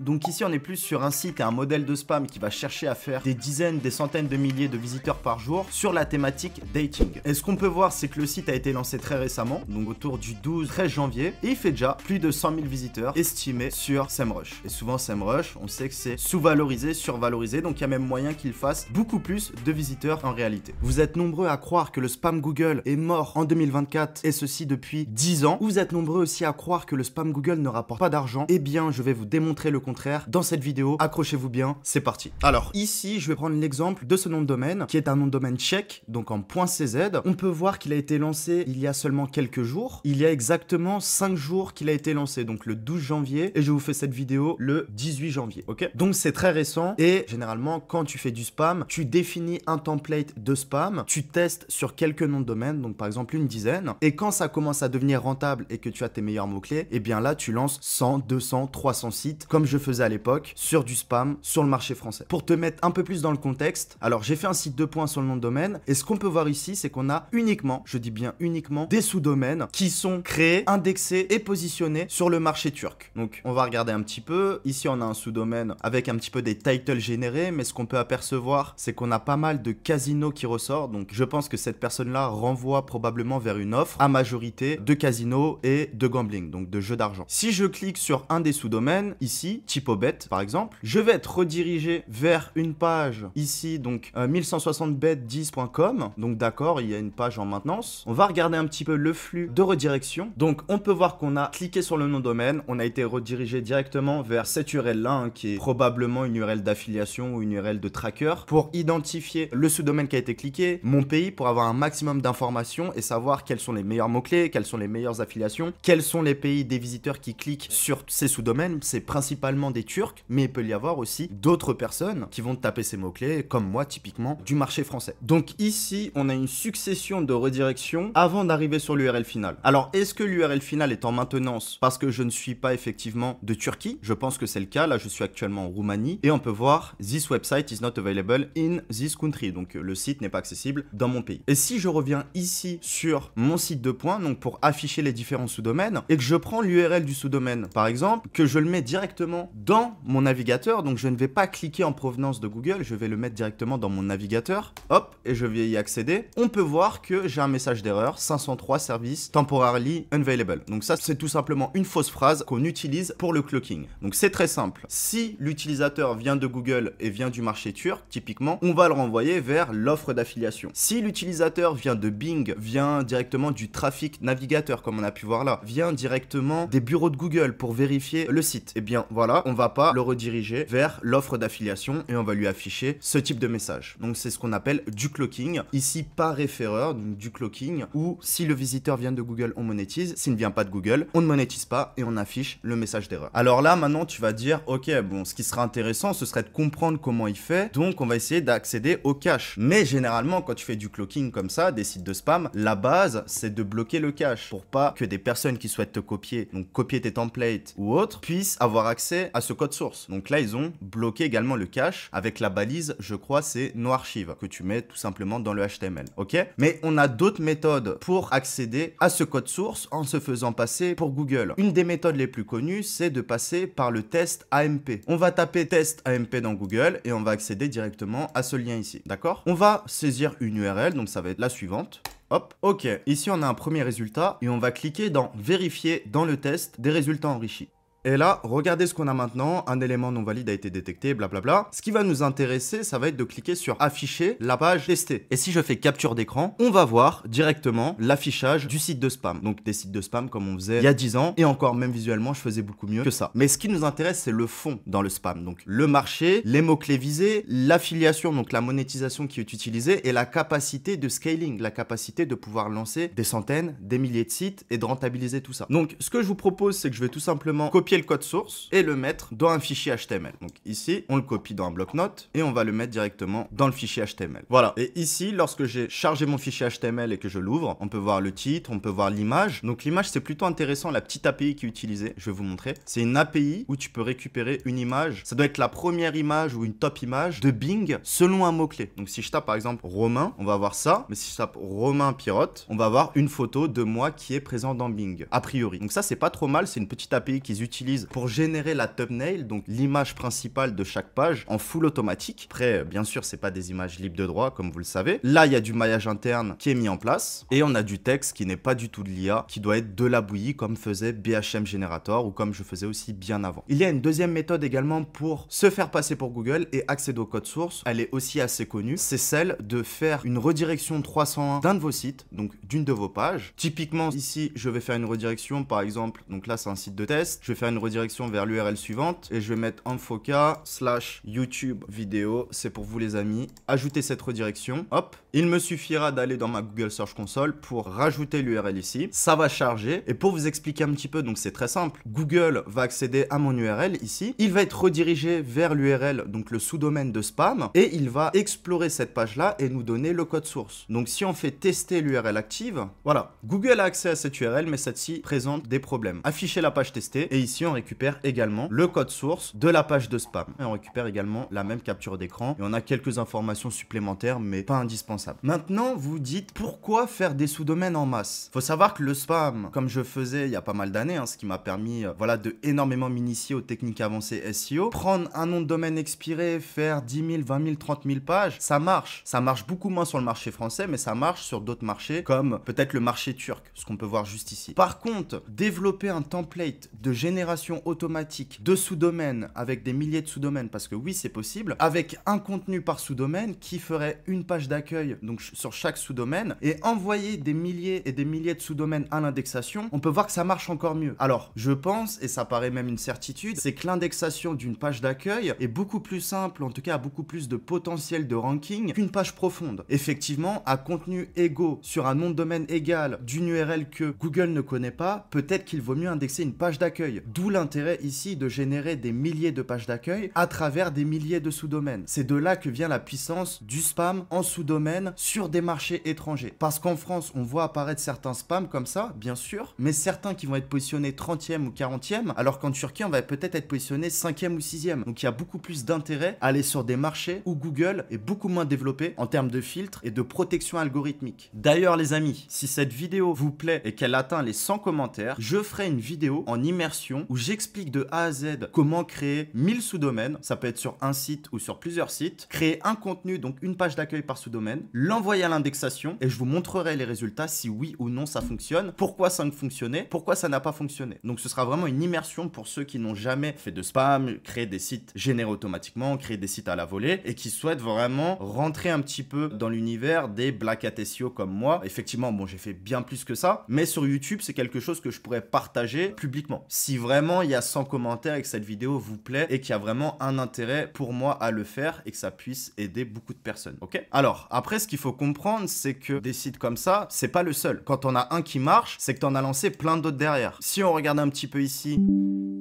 Donc ici, on est plus sur un site et un modèle de spam qui va chercher à faire des dizaines, des centaines de milliers de visiteurs par jour sur la thématique dating. Et ce qu'on peut voir, c'est que le site a été lancé très récemment, donc autour du 12-13 janvier, et il fait déjà plus de 100 000 visiteurs estimés sur SEMrush. Et souvent, SEMrush, on sait que c'est sous-valorisé, survalorisé, donc il y a même moyen qu'il fasse beaucoup plus de visiteurs en réalité. Vous êtes nombreux à croire que le spam Google est mort en 2024, et ceci depuis 10 ans. Vous êtes nombreux aussi à croire que le spam Google ne rapporte pas d'argent. Eh bien, je vais vous démontrer le contraire dans cette vidéo. Accrochez-vous bien, c'est parti. Alors, ici, je vais prendre l'exemple de ce nom de domaine, qui est un nom de domaine tchèque, donc en .cz. On peut voir qu'il a été lancé il y a seulement quelques jours. Il y a exactement 5 jours qu'il a été lancé, donc le 12 janvier, et je vous fais cette vidéo le 18 janvier, ok? Donc c'est très récent, et généralement, quand tu fais du spam, tu définis un template de spam, tu testes sur quelques noms de domaine, donc par exemple une dizaine, et quand ça commence à devenir rentable et que tu as tes meilleurs mots-clés, et bien là, tu lances 100, 200, 300 sites, comme je faisais à l'époque, sur du spam, sur le marché français. Pour te mettre un peu plus dans le contexte, alors j'ai fait un site 2 points sur le nom de domaine, et ce qu'on peut voir ici, c'est qu'on a uniquement, je dis bien uniquement, des sous-domaines qui sont créés, indexés et positionnés sur le marché turc. Donc on va regarder un petit peu, ici on a un sous-domaine avec un petit peu des titles générés, mais ce qu'on peut apercevoir, c'est qu'on a pas mal de casinos qui ressortent, donc je pense que cette personne-là renvoie probablement vers une offre à majorité de casinos et de gambling, donc de jeux d'argent. Si je clique sur un des sous-domaines, ici, Typobet par exemple, je vais être redirigé vers une page ici, donc 1160bet10.com, donc d'accord, il y a une page en maintenance. On va regarder un petit peu le flux de redirection. Donc on peut voir qu'on a cliqué sur le nom de domaine, on a été redirigé directement vers cette URL là, qui est probablement une URL d'affiliation ou une URL de tracker, pour identifier le sous-domaine qui a été cliqué, mon pays, pour avoir un maximum d'informations et savoir quels sont les meilleurs mots-clés, quelles sont les meilleures affiliations, quels sont les pays des visiteurs qui cliquent sur ces sous-domaines. C'est principalement des Turcs, mais il peut y avoir aussi d'autres personnes qui vont taper ces mots-clés, comme moi typiquement, du marché français. Donc ici, on a une succession de redirections avant d'arriver sur l'URL finale. Alors, est-ce que l'URL finale est en maintenance parce que je ne suis pas effectivement de Turquie? Je pense que c'est le cas. Là, je suis actuellement en Roumanie et on peut voir "This website is not available in this country". Donc, le site n'est pas accessible dans mon pays. Et si je reviens ici sur mon site 2 points, donc pour afficher les différents sous-domaines, et que je prends l'URL du sous-domaine, par exemple, que je le mets directement dans mon navigateur, donc je ne vais pas cliquer en provenance de Google, je vais le mettre directement dans mon navigateur, hop, et je vais y accéder, on peut voir que j'ai un message d'erreur, 503 services temporarily unavailable. Donc ça, c'est tout simplement une fausse phrase qu'on utilise pour le cloaking. Donc c'est très simple. Si l'utilisateur vient de Google et vient du marché turc, typiquement, on va le renvoyer vers l'offre d'affiliation. Si l'utilisateur vient de Bing, vient directement du trafic navigateur, comme on a pu voir là, vient directement des bureaux de Google pour vérifier le site, et bien voilà, on va pas le rediriger vers l'offre d'affiliation et on va lui afficher ce type de message. Donc c'est ce qu'on appelle du cloaking. Ici, par référeur, donc du cloaking, où si le visiteur vient de Google, on monétise. S'il ne vient pas de Google, on ne monétise pas et on affiche le message d'erreur. Alors là, maintenant, tu vas dire, ok, bon, ce qui sera intéressant, ce serait de comprendre comment il fait. Donc, on va essayer d'accéder au cache. Mais généralement, quand tu fais du cloaking comme ça, des sites de spam, la base, c'est de bloquer le cache pour pas que des personnes qui souhaitent te copier, donc copier tes templates ou autres, puissent avoir accès à ce code source. Donc là, ils ont bloqué également le cache avec la balise, je crois, c'est noarchive, que tu mets tout simplement dans le HTML. Ok? Mais on a d'autres méthodes pour accéder à ce code source en se faisant passer pour Google. Une des méthodes les plus connues, c'est de passer par le test AMP. On va taper test AMP dans Google et on va accéder directement à ce lien ici. D'accord? On va saisir une URL, donc ça va être la suivante. Hop, ok. Ici, on a un premier résultat et on va cliquer dans vérifier dans le test des résultats enrichis. Et là, regardez ce qu'on a maintenant, un élément non valide a été détecté, blablabla. Ce qui va nous intéresser, ça va être de cliquer sur afficher la page testée. Et si je fais capture d'écran, on va voir directement l'affichage du site de spam. Donc des sites de spam comme on faisait il y a 10 ans, et encore même visuellement, je faisais beaucoup mieux que ça. Mais ce qui nous intéresse, c'est le fond dans le spam. Donc le marché, les mots-clés visés, l'affiliation, donc la monétisation qui est utilisée, et la capacité de scaling, la capacité de pouvoir lancer des centaines, des milliers de sites et de rentabiliser tout ça. Donc ce que je vous propose, c'est que je vais tout simplement copier le code source et le mettre dans un fichier HTML. Donc ici, on le copie dans un bloc-notes et on va le mettre directement dans le fichier HTML. Voilà. Et ici, lorsque j'ai chargé mon fichier HTML et que je l'ouvre, on peut voir le titre, on peut voir l'image. Donc l'image, c'est plutôt intéressant, la petite API qui est utilisée. Je vais vous montrer. C'est une API où tu peux récupérer une image. Ça doit être la première image ou une top image de Bing selon un mot-clé. Donc si je tape par exemple Romain, on va avoir ça. Mais si je tape Romain Pirotte, on va avoir une photo de moi qui est présent dans Bing, a priori. Donc ça, c'est pas trop mal. C'est une petite API qu'ils utilisent utilise pour générer la thumbnail, donc l'image principale de chaque page en full automatique. Après, bien sûr, c'est pas des images libres de droit, comme vous le savez. Là, il y a du maillage interne qui est mis en place et on a du texte qui n'est pas du tout de l'IA, qui doit être de la bouillie comme faisait BHM Generator ou comme je faisais aussi bien avant. Il y a une deuxième méthode également pour se faire passer pour Google et accéder au code source. Elle est aussi assez connue. C'est celle de faire une redirection 301 d'un de vos sites, donc d'une de vos pages. Typiquement, ici, je vais faire une redirection, par exemple, donc là, c'est un site de test. Je vais faire une redirection vers l'URL suivante et je vais mettre infoca/YouTube vidéo. C'est pour vous, les amis. Ajoutez cette redirection. Hop. Il me suffira d'aller dans ma Google Search Console pour rajouter l'URL ici. Ça va charger. Et pour vous expliquer un petit peu, donc c'est très simple. Google va accéder à mon URL ici. Il va être redirigé vers l'URL, donc le sous-domaine de spam. Et il va explorer cette page-là et nous donner le code source. Donc si on fait tester l'URL active, voilà. Google a accès à cette URL, mais celle-ci présente des problèmes. Afficher la page testée. Et ici, on récupère également le code source de la page de spam. Et on récupère également la même capture d'écran. Et on a quelques informations supplémentaires, mais pas indispensables. Maintenant, vous dites pourquoi faire des sous-domaines en masse? Faut savoir que le spam, comme je faisais il y a pas mal d'années, ce qui m'a permis voilà, de énormément m'initier aux techniques avancées SEO, prendre un nom de domaine expiré, faire 10 000, 20 000, 30 000 pages, ça marche. Ça marche beaucoup moins sur le marché français, mais ça marche sur d'autres marchés, comme peut-être le marché turc, ce qu'on peut voir juste ici. Par contre, développer un template de génération automatique de sous-domaines avec des milliers de sous-domaines, parce que oui, c'est possible, avec un contenu par sous-domaine qui ferait une page d'accueil donc sur chaque sous-domaine et envoyer des milliers et des milliers de sous-domaines à l'indexation, on peut voir que ça marche encore mieux. Alors, je pense, et ça paraît même une certitude, c'est que l'indexation d'une page d'accueil est beaucoup plus simple, en tout cas a beaucoup plus de potentiel de ranking qu'une page profonde. Effectivement, à contenu égaux sur un nom de domaine égal d'une URL que Google ne connaît pas, peut-être qu'il vaut mieux indexer une page d'accueil. D'où l'intérêt ici de générer des milliers de pages d'accueil à travers des milliers de sous-domaines. C'est de là que vient la puissance du spam en sous-domaine sur des marchés étrangers. Parce qu'en France, on voit apparaître certains spams comme ça, bien sûr, mais certains qui vont être positionnés 30e ou 40e, alors qu'en Turquie, on va peut-être être positionné 5e ou 6e. Donc il y a beaucoup plus d'intérêt à aller sur des marchés où Google est beaucoup moins développé en termes de filtres et de protection algorithmique. D'ailleurs, les amis, si cette vidéo vous plaît et qu'elle atteint les 100 commentaires, je ferai une vidéo en immersion où j'explique de A à Z comment créer 1000 sous-domaines, ça peut être sur un site ou sur plusieurs sites, créer un contenu, donc une page d'accueil par sous-domaine, l'envoyer à l'indexation et je vous montrerai les résultats si oui ou non ça fonctionne, pourquoi ça ne fonctionnait, pourquoi ça n'a pas fonctionné. Donc ce sera vraiment une immersion pour ceux qui n'ont jamais fait de spam, créer des sites générés automatiquement, créer des sites à la volée et qui souhaitent vraiment rentrer un petit peu dans l'univers des Black Hat SEO comme moi. Effectivement, bon, j'ai fait bien plus que ça, mais sur YouTube, c'est quelque chose que je pourrais partager publiquement. Si vraiment il y a 100 commentaires et que cette vidéo vous plaît et qu'il y a vraiment un intérêt pour moi à le faire et que ça puisse aider beaucoup de personnes, ok? Alors, après, ce qu'il faut comprendre, c'est que des sites comme ça, c'est pas le seul. Quand on a un qui marche, c'est que tu en as lancé plein d'autres derrière. Si on regarde un petit peu ici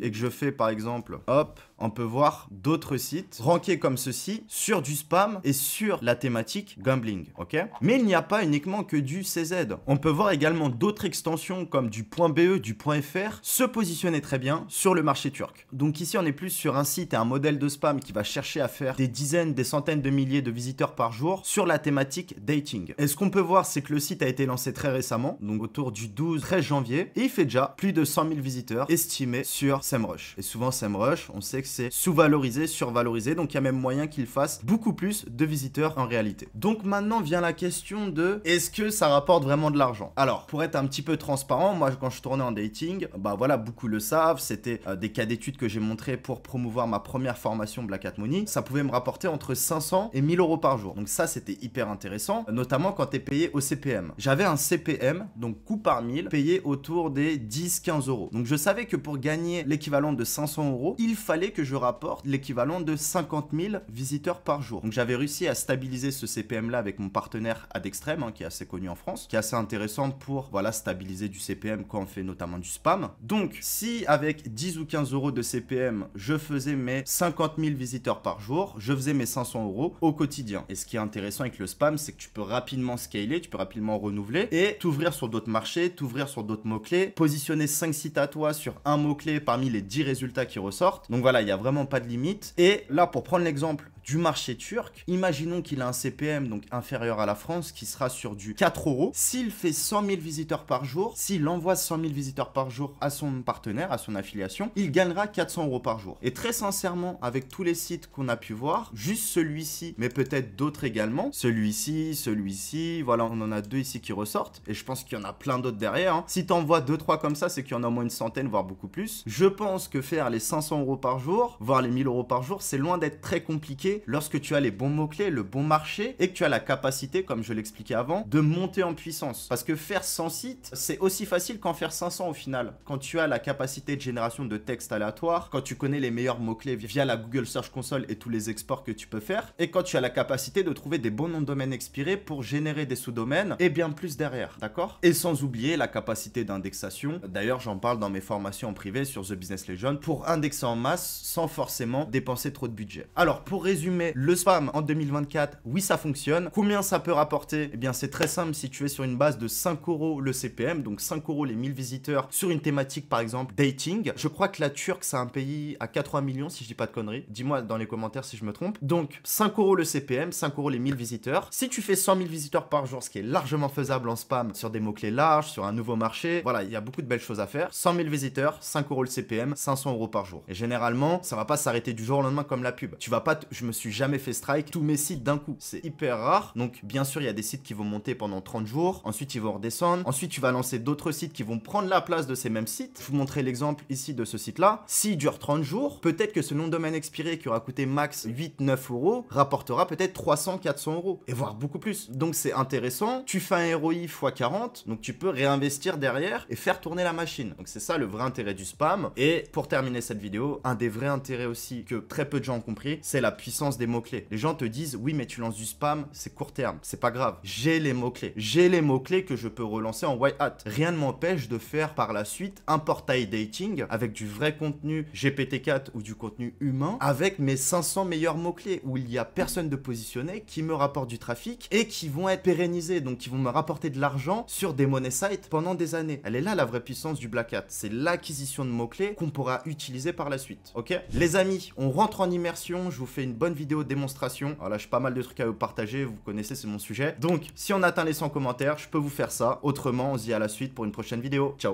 et que je fais par exemple, hop, on peut voir d'autres sites rankés comme ceci sur du spam et sur la thématique gambling, ok? Mais il n'y a pas uniquement que du CZ. On peut voir également d'autres extensions comme du .be, du .fr se positionner très bien sur le marché turc. Donc ici, on est plus sur un site et un modèle de spam qui va chercher à faire des dizaines, des centaines de milliers de visiteurs par jour sur la thématique dating. Et ce qu'on peut voir, c'est que le site a été lancé très récemment, donc autour du 12-13 janvier, et il fait déjà plus de 100 000 visiteurs estimés sur SEMrush. Et souvent, SEMrush, on sait que c'est sous-valorisé, survalorisé, donc il y a même moyen qu'il fasse beaucoup plus de visiteurs en réalité. Donc maintenant vient la question de est-ce que ça rapporte vraiment de l'argent? Alors, pour être un petit peu transparent, moi quand je tournais en dating, bah voilà, beaucoup le savent, c'était des cas d'études que j'ai montrés pour promouvoir ma première formation Black Hat Money, ça pouvait me rapporter entre 500 et 1000 euros par jour. Donc ça, c'était hyper intéressant, notamment quand tu es payé au CPM. J'avais un CPM, donc coût par 1000, payé autour des 10-15 euros. Donc je savais que pour gagner l'équivalent de 500 euros, il fallait que je rapporte l'équivalent de 50 000 visiteurs par jour. Donc j'avais réussi à stabiliser ce CPM là avec mon partenaire Adextreme, qui est assez connu en France, qui est assez intéressant pour voilà, stabiliser du CPM quand on fait notamment du spam. Donc si avec 10 ou 15 euros de CPM, je faisais mes 50 000 visiteurs par jour, je faisais mes 500 euros au quotidien. Et ce qui est intéressant avec le spam, c'est que tu peux rapidement scaler, tu peux rapidement renouveler et t'ouvrir sur d'autres marchés, t'ouvrir sur d'autres mots-clés, positionner 5 sites à toi sur un mot-clé parmi les 10 résultats qui ressortent. Donc voilà, il n'y a vraiment pas de limite. Et là, pour prendre l'exemple du marché turc, imaginons qu'il a un CPM donc inférieur à la France qui sera sur du 4 euros. S'il fait 100 000 visiteurs par jour, s'il envoie 100 000 visiteurs par jour à son partenaire, son affiliation, il gagnera 400 € par jour. Et très sincèrement, avec tous les sites qu'on a pu voir, juste celui-ci, mais peut-être d'autres également, celui-ci, voilà, on en a 2 ici qui ressortent, et je pense qu'il y en a plein d'autres derrière, hein. Si t'en vois 2-3 comme ça, c'est qu'il y en a au moins une centaine, voire beaucoup plus. Je pense que faire les 500 € par jour, voire les 1000 € par jour, c'est loin d'être très compliqué lorsque tu as les bons mots-clés, le bon marché, et que tu as la capacité, comme je l'expliquais avant, de monter en puissance. Parce que faire 100 sites, c'est aussi facile qu'en faire 500 au final. Quand tu as la capacité de génération de texte aléatoire, quand tu connais les meilleurs mots-clés via la Google Search Console et tous les exports que tu peux faire, et quand tu as la capacité de trouver des bons noms de domaine expirés pour générer des sous-domaines et bien plus derrière, d'accord? Et sans oublier la capacité d'indexation. D'ailleurs, j'en parle dans mes formations en privé sur The Business Legend pour indexer en masse sans forcément dépenser trop de budget. Alors, pour résumer, le spam en 2024, oui, ça fonctionne. Combien ça peut rapporter? Eh bien, c'est très simple si tu es sur une base de 5 € le CPM, donc 5 € les 1000 visiteurs sur une thématique, par exemple, dating. Je crois que la Turque, c'est un pays à 80 millions, si je dis pas de conneries. Dis-moi dans les commentaires si je me trompe. Donc, 5 € le CPM, 5 € les 1000 visiteurs. Si tu fais 100 000 visiteurs par jour, ce qui est largement faisable en spam, sur des mots-clés larges, sur un nouveau marché, voilà, il y a beaucoup de belles choses à faire. 100 000 visiteurs, 5 € le CPM, 500 € par jour. Et généralement, ça va pas s'arrêter du jour au lendemain comme la pub. Tu vas pas, je me suis jamais fait strike tous mes sites d'un coup. C'est hyper rare. Donc, bien sûr, il y a des sites qui vont monter pendant 30 jours. Ensuite, ils vont redescendre. Ensuite, tu vas lancer d'autres sites qui vont prendre la place de ces mêmes sites. Je vous montrer l'exemple ici de ce site-là. S'il dure 30 jours, peut-être que ce nom de domaine expiré qui aura coûté max 8-9 € rapportera peut-être 300-400 € et voire beaucoup plus. Donc, c'est intéressant. Tu fais un ROI x 40, donc tu peux réinvestir derrière et faire tourner la machine. Donc, c'est ça le vrai intérêt du spam. Et pour terminer cette vidéo, un des vrais intérêts aussi que très peu de gens ont compris, c'est la puissance des mots-clés. Les gens te disent, oui, mais tu lances du spam, c'est court terme. C'est pas grave. J'ai les mots-clés. J'ai les mots-clés que je peux relancer en white hat. Rien ne m'empêche de faire par la suite un portail dating avec du vrai contenu GPT-4 ou du contenu humain avec mes 500 meilleurs mots-clés où il y a personne de positionné qui me rapporte du trafic et qui vont être pérennisés, donc qui vont me rapporter de l'argent sur des money sites pendant des années. Elle est là la vraie puissance du Black Hat. C'est l'acquisition de mots-clés qu'on pourra utiliser par la suite. Ok? Les amis, on rentre en immersion. Je vous fais une bonne vidéo de démonstration. Alors là, j'ai pas mal de trucs à vous partager. Vous connaissez, c'est mon sujet. Donc, si on atteint les 100 commentaires, je peux vous faire ça. Autrement, on se dit à la suite pour une prochaine vidéo. Ciao!